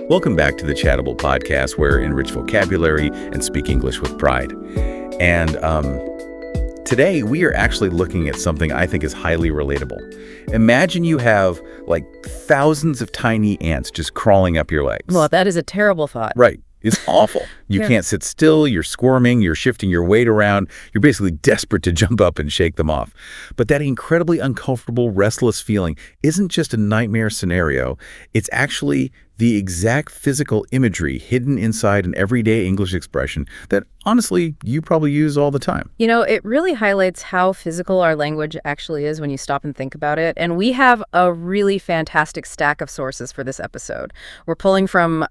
Welcome back to the Chattable podcast, where enrich vocabulary and speak English with pride. And today we are actually looking at something I think is highly relatable. Imagine you have like thousands of tiny ants just crawling up your legs. Well, that is a terrible thought. Right. It's awful. You can't sit still, you're squirming, you're shifting your weight around, you're basically desperate to jump up and shake them off. But that incredibly uncomfortable, restless feeling isn't just a nightmare scenario, it's actually the exact physical imagery hidden inside an everyday English expression that, honestly, you probably use all the time. You know, it really highlights how physical our language actually is when you stop and think about it. And we have a really fantastic stack of sources for this episode. We're pulling from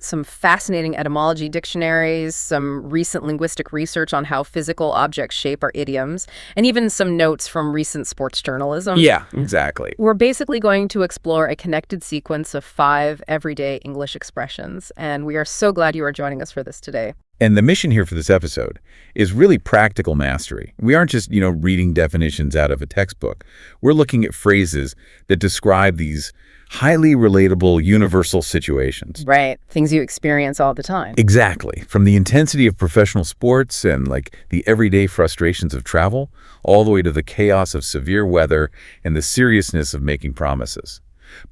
some fascinating etymology dictionaries, some recent linguistic research on how physical objects shape our idioms, and even some notes from recent sports journalism. Yeah, exactly. We're basically going to explore a connected sequence of 5 everyday English expressions, and we are so glad you are joining us for this today. And the mission here for this episode is really practical mastery. We aren't just, reading definitions out of a textbook. We're looking at phrases that describe these highly relatable, universal situations. Right. Things you experience all the time. Exactly. From the intensity of professional sports and the everyday frustrations of travel, all the way to the chaos of severe weather and the seriousness of making promises.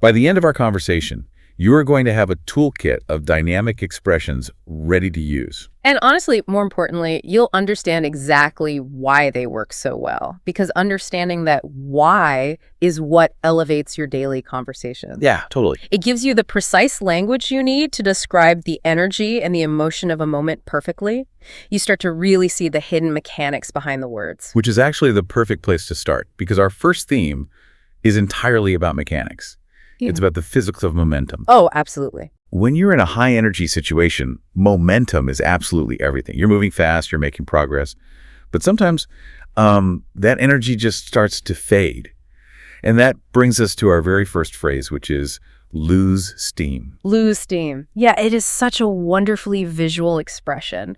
By the end of our conversation, you are going to have a toolkit of dynamic expressions ready to use. And honestly, more importantly, you'll understand exactly why they work so well, because understanding that why is what elevates your daily conversation. Yeah, totally. It gives you the precise language you need to describe the energy and the emotion of a moment perfectly. You start to really see the hidden mechanics behind the words. Which is actually the perfect place to start, because our first theme is entirely about mechanics. Yeah. It's about the physics of momentum. Oh, absolutely. When you're in a high-energy situation, momentum is absolutely everything. You're moving fast, you're making progress. But sometimes that energy just starts to fade. And that brings us to our very first phrase, which is lose steam. Lose steam. Yeah, it is such a wonderfully visual expression.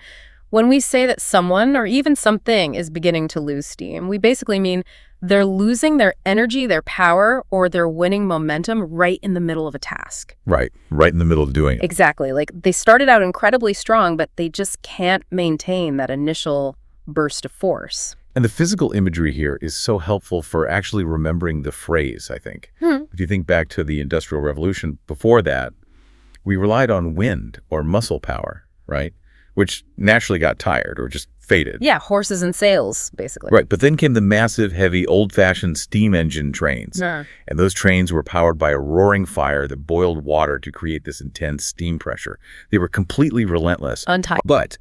When we say that someone or even something is beginning to lose steam, we basically mean they're losing their energy, their power, or they're winning momentum right in the middle of a task. Right in the middle of doing it. Exactly. Like they started out incredibly strong, but they just can't maintain that initial burst of force. And the physical imagery here is so helpful for actually remembering the phrase, I think. If you think back to the Industrial Revolution, before that, we relied on wind or muscle power, right? Which naturally got tired or just faded. Yeah, horses and sails, basically. Right, but then came the massive, heavy, old-fashioned steam engine trains. And those trains were powered by a roaring fire that boiled water to create this intense steam pressure. They were completely relentless. Untied. But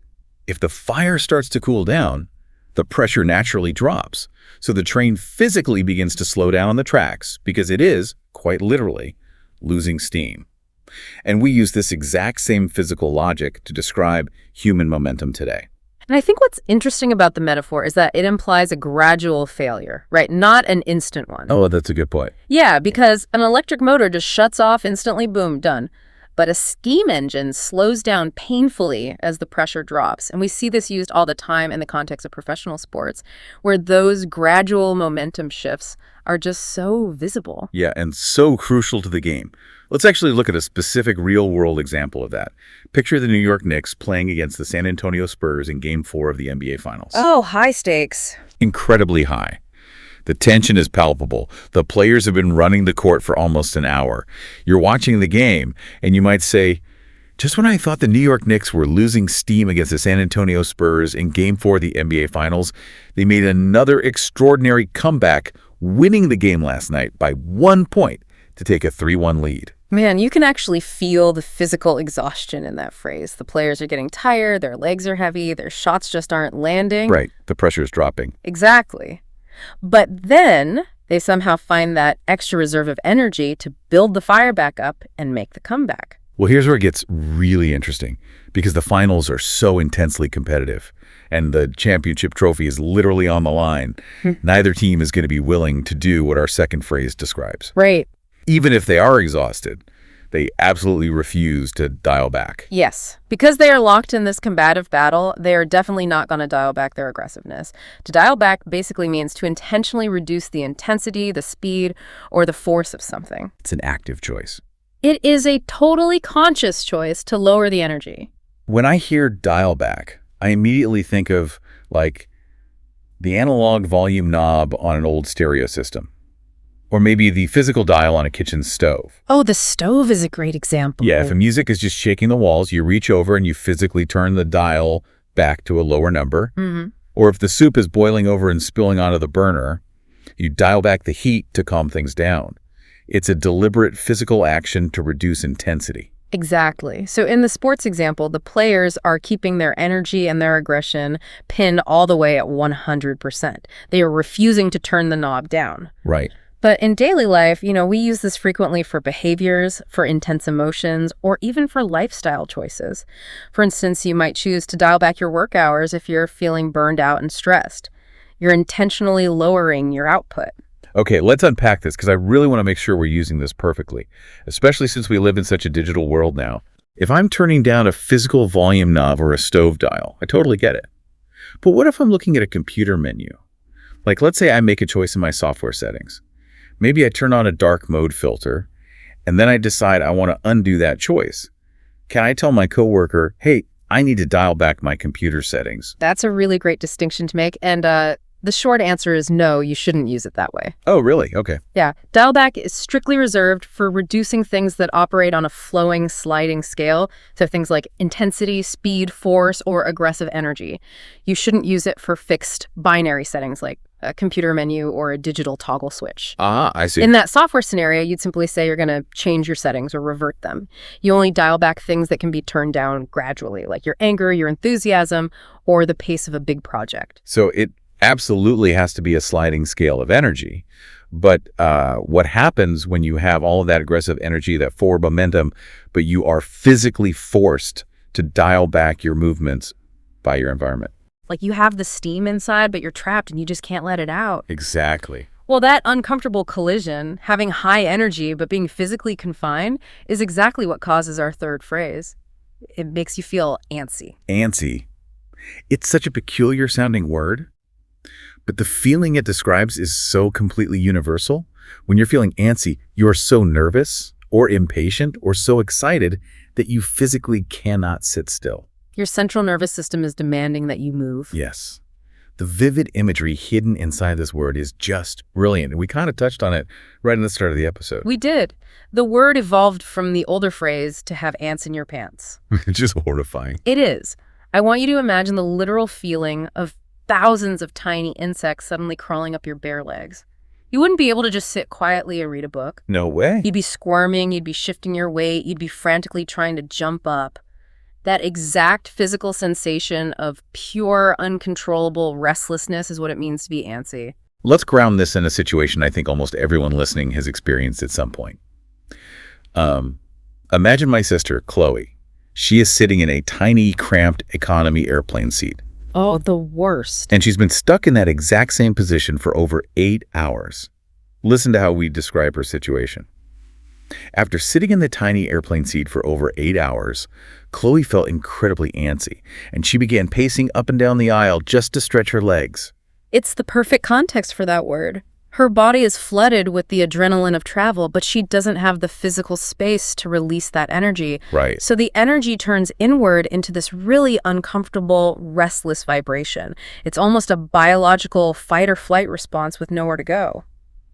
if the fire starts to cool down, the pressure naturally drops. So the train physically begins to slow down on the tracks because it is, quite literally, losing steam. And we use this exact same physical logic to describe human momentum today. And I think what's interesting about the metaphor is that it implies a gradual failure, right? Not an instant one. Oh, that's a good point. Yeah, because an electric motor just shuts off instantly, boom, done. But a steam engine slows down painfully as the pressure drops. And we see this used all the time in the context of professional sports, where those gradual momentum shifts are just so visible. Yeah, and so crucial to the game. Let's actually look at a specific real-world example of that. Picture the New York Knicks playing against the San Antonio Spurs in Game 4 of the NBA Finals. Oh, high stakes. Incredibly high. The tension is palpable. The players have been running the court for almost an hour. You're watching the game, and you might say, just when I thought the New York Knicks were losing steam against the San Antonio Spurs in Game 4 of the NBA Finals, they made another extraordinary comeback, winning the game last night by 1 point to take a 3-1 lead. Man, you can actually feel the physical exhaustion in that phrase. The players are getting tired, their legs are heavy, their shots just aren't landing. Right, the pressure is dropping. Exactly. But then they somehow find that extra reserve of energy to build the fire back up and make the comeback. Well, here's where it gets really interesting, because the finals are so intensely competitive and the championship trophy is literally on the line. Neither team is going to be willing to do what our second phrase describes. Right. Even if they are exhausted, they absolutely refuse to dial back. Yes. Because they are locked in this combative battle, they are definitely not going to dial back their aggressiveness. To dial back basically means to intentionally reduce the intensity, the speed, or the force of something. It's an active choice. It is a totally conscious choice to lower the energy. When I hear dial back, I immediately think of, like, the analog volume knob on an old stereo system. Or maybe the physical dial on a kitchen stove. Oh, the stove is a great example. Yeah, if the music is just shaking the walls, you reach over and you physically turn the dial back to a lower number. Mm-hmm. Or if the soup is boiling over and spilling onto the burner, you dial back the heat to calm things down. It's a deliberate physical action to reduce intensity. Exactly. So in the sports example, the players are keeping their energy and their aggression pinned all the way at 100%. They are refusing to turn the knob down. Right. But in daily life, we use this frequently for behaviors, for intense emotions, or even for lifestyle choices. For instance, you might choose to dial back your work hours if you're feeling burned out and stressed. You're intentionally lowering your output. Okay, let's unpack this because I really want to make sure we're using this perfectly, especially since we live in such a digital world now. If I'm turning down a physical volume knob or a stove dial, I totally get it. But what if I'm looking at a computer menu? Like, let's say I make a choice in my software settings. Maybe I turn on a dark mode filter, and then I decide I want to undo that choice. Can I tell my coworker, hey, I need to dial back my computer settings? That's a really great distinction to make, and the short answer is no, you shouldn't use it that way. Oh, really? Okay. Yeah. Dial back is strictly reserved for reducing things that operate on a flowing, sliding scale. So things like intensity, speed, force, or aggressive energy. You shouldn't use it for fixed binary settings like a computer menu or a digital toggle switch. Ah, I see. In that software scenario, you'd simply say you're going to change your settings or revert them. You only dial back things that can be turned down gradually, like your anger, your enthusiasm, or the pace of a big project. So it absolutely has to be a sliding scale of energy. But what happens when you have all of that aggressive energy, that forward momentum, but you are physically forced to dial back your movements by your environment? Like you have the steam inside, but you're trapped and you just can't let it out. Exactly. Well, that uncomfortable collision, having high energy but being physically confined, is exactly what causes our third phrase. It makes you feel antsy. Antsy. It's such a peculiar sounding word, but the feeling it describes is so completely universal. When you're feeling antsy, you're so nervous or impatient or so excited that you physically cannot sit still. Your central nervous system is demanding that you move. Yes. The vivid imagery hidden inside this word is just brilliant. And we kind of touched on it right in the start of the episode. We did. The word evolved from the older phrase to have ants in your pants. It's just horrifying. It is. I want you to imagine the literal feeling of thousands of tiny insects suddenly crawling up your bare legs. You wouldn't be able to just sit quietly and read a book. No way. You'd be squirming, you'd be shifting your weight, you'd be frantically trying to jump up. That exact physical sensation of pure, uncontrollable restlessness is what it means to be antsy. Let's ground this in a situation I think almost everyone listening has experienced at some point. Imagine my sister, Chloe. She is sitting in a tiny, cramped economy airplane seat. Oh, the worst. And she's been stuck in that exact same position for over 8 hours. Listen to how we describe her situation. After sitting in the tiny airplane seat for over 8 hours, Chloe felt incredibly antsy, and she began pacing up and down the aisle just to stretch her legs. It's the perfect context for that word. Her body is flooded with the adrenaline of travel, but she doesn't have the physical space to release that energy. Right. So the energy turns inward into this really uncomfortable, restless vibration. It's almost a biological fight or flight response with nowhere to go.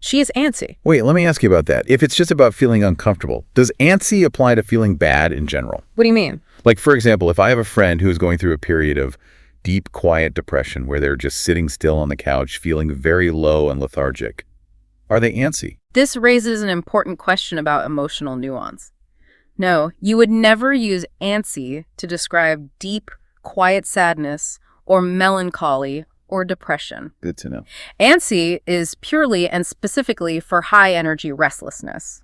She is antsy. Wait, let me ask you about that. If it's just about feeling uncomfortable, does antsy apply to feeling bad in general? What do you mean? Like, for example, if I have a friend who is going through a period of deep, quiet depression where they're just sitting still on the couch, feeling very low and lethargic, are they antsy? This raises an important question about emotional nuance. No, you would never use antsy to describe deep, quiet sadness or melancholy or depression. Good to know. Antsy is purely and specifically for high-energy restlessness.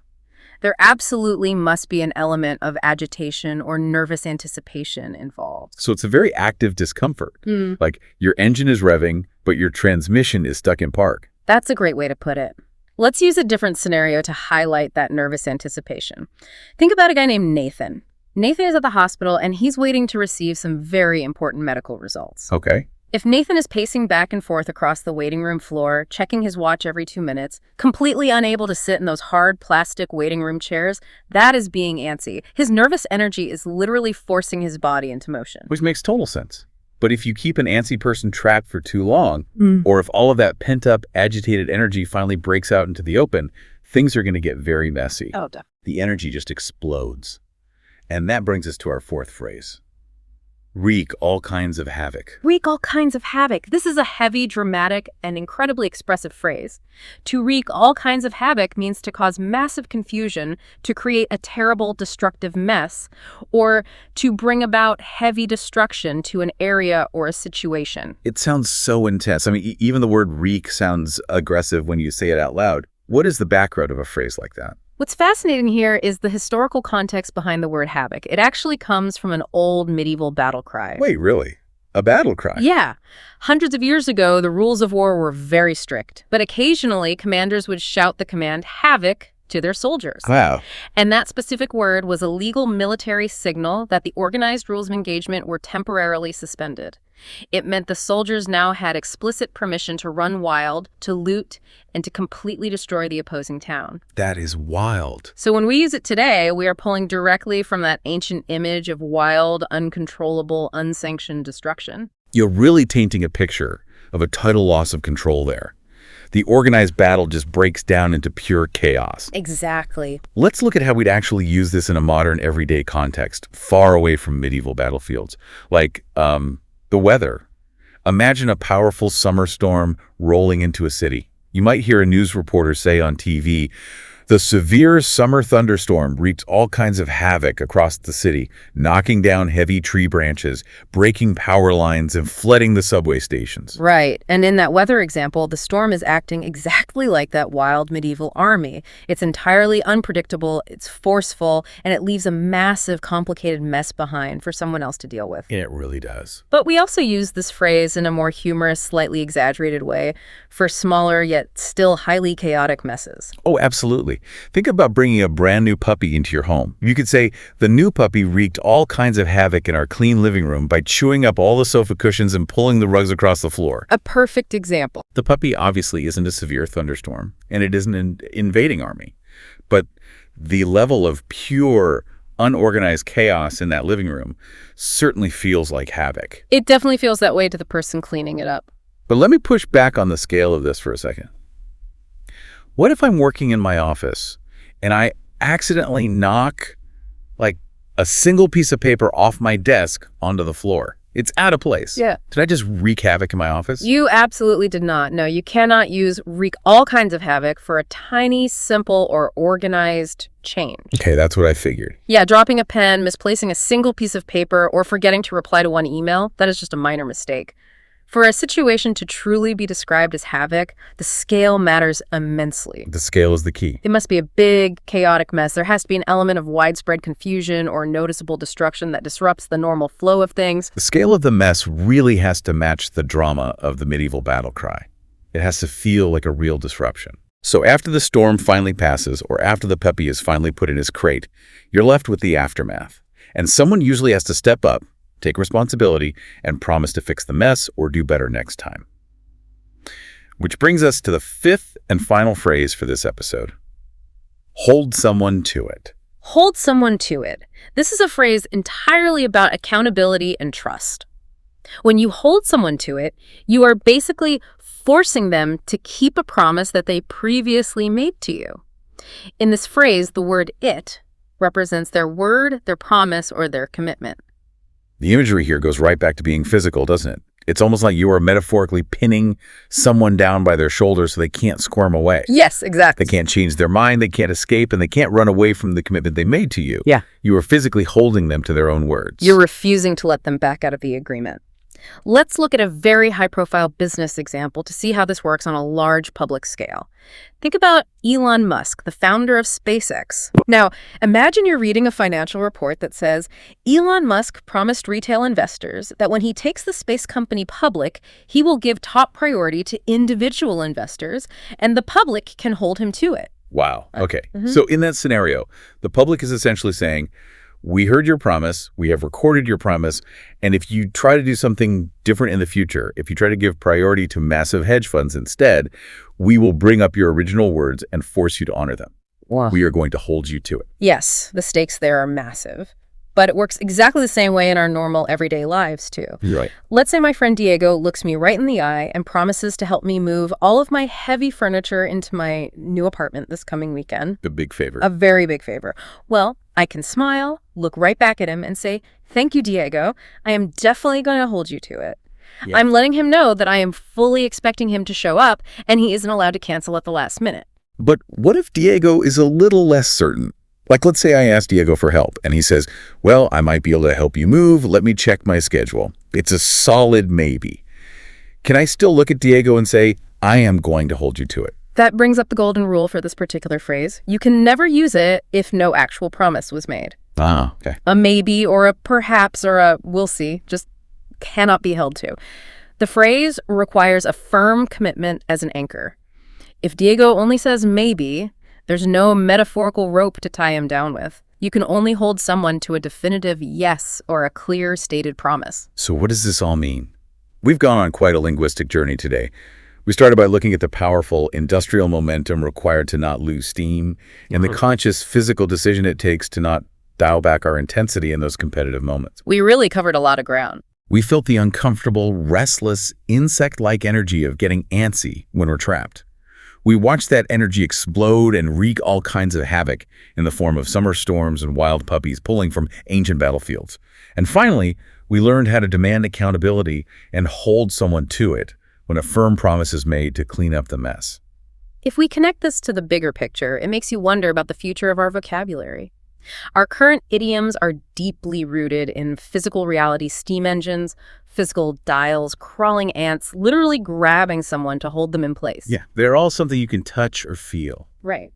There absolutely must be an element of agitation or nervous anticipation involved. So it's a very active discomfort. Like your engine is revving, but your transmission is stuck in park. That's a great way to put it. Let's use a different scenario to highlight that nervous anticipation. Think about a guy named Nathan. Nathan is at the hospital and he's waiting to receive some very important medical results. Okay. If Nathan is pacing back and forth across the waiting room floor, checking his watch every 2 minutes, completely unable to sit in those hard plastic waiting room chairs, that is being antsy. His nervous energy is literally forcing his body into motion. Which makes total sense. But if you keep an antsy person trapped for too long, or if all of that pent-up, agitated energy finally breaks out into the open, things are going to get very messy. Oh, definitely. The energy just explodes. And that brings us to our fourth phrase. Wreak all kinds of havoc. Wreak all kinds of havoc. This is a heavy, dramatic, and incredibly expressive phrase. To wreak all kinds of havoc means to cause massive confusion, to create a terrible, destructive mess, or to bring about heavy destruction to an area or a situation. It sounds so intense. I mean, even the word wreak sounds aggressive when you say it out loud. What is the background of a phrase like that? What's fascinating here is the historical context behind the word havoc. It actually comes from an old medieval battle cry. Wait, really? A battle cry? Yeah. Hundreds of years ago, the rules of war were very strict, but occasionally commanders would shout the command havoc to their soldiers. Wow. And that specific word was a legal military signal that the organized rules of engagement were temporarily suspended. It meant the soldiers now had explicit permission to run wild, to loot, and to completely destroy the opposing town. That is wild. So when we use it today, we are pulling directly from that ancient image of wild, uncontrollable, unsanctioned destruction. You're really tainting a picture of a total loss of control there. The organized battle just breaks down into pure chaos. Exactly. Let's look at how we'd actually use this in a modern, everyday context, far away from medieval battlefields. Like, the weather. Imagine a powerful summer storm rolling into a city. You might hear a news reporter say on TV, the severe summer thunderstorm wreaked all kinds of havoc across the city, knocking down heavy tree branches, breaking power lines, and flooding the subway stations. Right. And in that weather example, the storm is acting exactly like that wild medieval army. It's entirely unpredictable, it's forceful, and it leaves a massive, complicated mess behind for someone else to deal with. And it really does. But we also use this phrase in a more humorous, slightly exaggerated way for smaller yet still highly chaotic messes. Oh, absolutely. Think about bringing a brand new puppy into your home. You could say, the new puppy wreaked all kinds of havoc in our clean living room by chewing up all the sofa cushions and pulling the rugs across the floor. A perfect example. The puppy obviously isn't a severe thunderstorm, and it isn't an invading army. But the level of pure, unorganized chaos in that living room certainly feels like havoc. It definitely feels that way to the person cleaning it up. But let me push back on the scale of this for a second. What if I'm working in my office and I accidentally knock like a single piece of paper off my desk onto the floor? It's out of place. Yeah. Did I just wreak havoc in my office? You absolutely did not. No, you cannot use wreak all kinds of havoc for a tiny, simple, or organized change. Okay, that's what I figured. Yeah, dropping a pen, misplacing a single piece of paper, or forgetting to reply to one email, that is just a minor mistake. For a situation to truly be described as havoc, the scale matters immensely. The scale is the key. It must be a big, chaotic mess. There has to be an element of widespread confusion or noticeable destruction that disrupts the normal flow of things. The scale of the mess really has to match the drama of the medieval battle cry. It has to feel like a real disruption. So after the storm finally passes, or after the puppy is finally put in his crate, you're left with the aftermath. And someone usually has to step up, take responsibility, and promise to fix the mess or do better next time. Which brings us to the fifth and final phrase for this episode. Hold someone to it. Hold someone to it. This is a phrase entirely about accountability and trust. When you hold someone to it, you are basically forcing them to keep a promise that they previously made to you. In this phrase, the word it represents their word, their promise, or their commitment. The imagery here goes right back to being physical, doesn't it? It's almost like you are metaphorically pinning someone down by their shoulders so they can't squirm away. Yes, exactly. They can't change their mind, they can't escape, and they can't run away from the commitment they made to you. Yeah. You are physically holding them to their own words. You're refusing to let them back out of the agreement. Let's look at a very high-profile business example to see how this works on a large public scale. Think about Elon Musk, the founder of SpaceX. Now, imagine you're reading a financial report that says, Elon Musk promised retail investors that when he takes the space company public, he will give top priority to individual investors, and the public can hold him to it. Wow. Okay. So in that scenario, the public is essentially saying, We heard your promise, we have recorded your promise, and if you try to do something different in the future, if you try to give priority to massive hedge funds instead, we will bring up your original words and force you to honor them. Wow. We are going to hold you to it. Yes, the stakes there are massive. But it works exactly the same way in our normal everyday lives, too. Right. Let's say my friend Diego looks me right in the eye and promises to help me move all of my heavy furniture into my new apartment this coming weekend. A big favor. A very big favor. Well, I can smile, look right back at him, and say, "Thank you, Diego. I am definitely going to hold you to it." Yeah. I'm letting him know that I am fully expecting him to show up, and he isn't allowed to cancel at the last minute. But what if Diego is a little less certain? Like, let's say I ask Diego for help, and he says, well, I might be able to help you move. Let me check my schedule. It's a solid maybe. Can I still look at Diego and say, I am going to hold you to it? That brings up the golden rule for this particular phrase. You can never use it if no actual promise was made. Ah, okay. A maybe or a perhaps or a we'll see just cannot be held to. The phrase requires a firm commitment as an anchor. If Diego only says maybe, there's no metaphorical rope to tie him down with. You can only hold someone to a definitive yes or a clear stated promise. So what does this all mean? We've gone on quite a linguistic journey today. We started by looking at the powerful industrial momentum required to not lose steam and the conscious physical decision it takes to not dial back our intensity in those competitive moments. We really covered a lot of ground. We felt the uncomfortable, restless, insect-like energy of getting antsy when we're trapped. We watched that energy explode and wreak all kinds of havoc in the form of summer storms and wild puppies pulling from ancient battlefields. And finally, we learned how to demand accountability and hold someone to it when a firm promise is made to clean up the mess. If we connect this to the bigger picture, it makes you wonder about the future of our vocabulary. Our current idioms are deeply rooted in physical reality steam engines, physical dials, crawling ants, literally grabbing someone to hold them in place. Yeah, they're all something you can touch or feel. Right.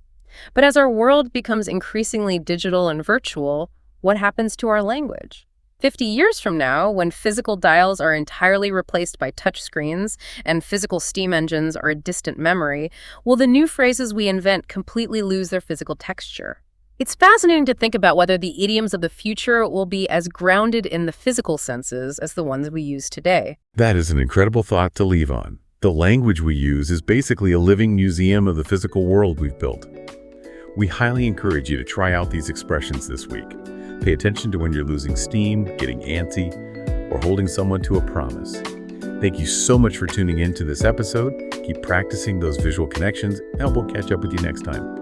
But as our world becomes increasingly digital and virtual, what happens to our language? 50 years from now, when physical dials are entirely replaced by touch screens and physical steam engines are a distant memory, will the new phrases we invent completely lose their physical texture? It's fascinating to think about whether the idioms of the future will be as grounded in the physical senses as the ones we use today. That is an incredible thought to leave on. The language we use is basically a living museum of the physical world we've built. We highly encourage you to try out these expressions this week. Pay attention to when you're losing steam, getting antsy, or holding someone to a promise. Thank you so much for tuning in to this episode. Keep practicing those visual connections, and we'll catch up with you next time.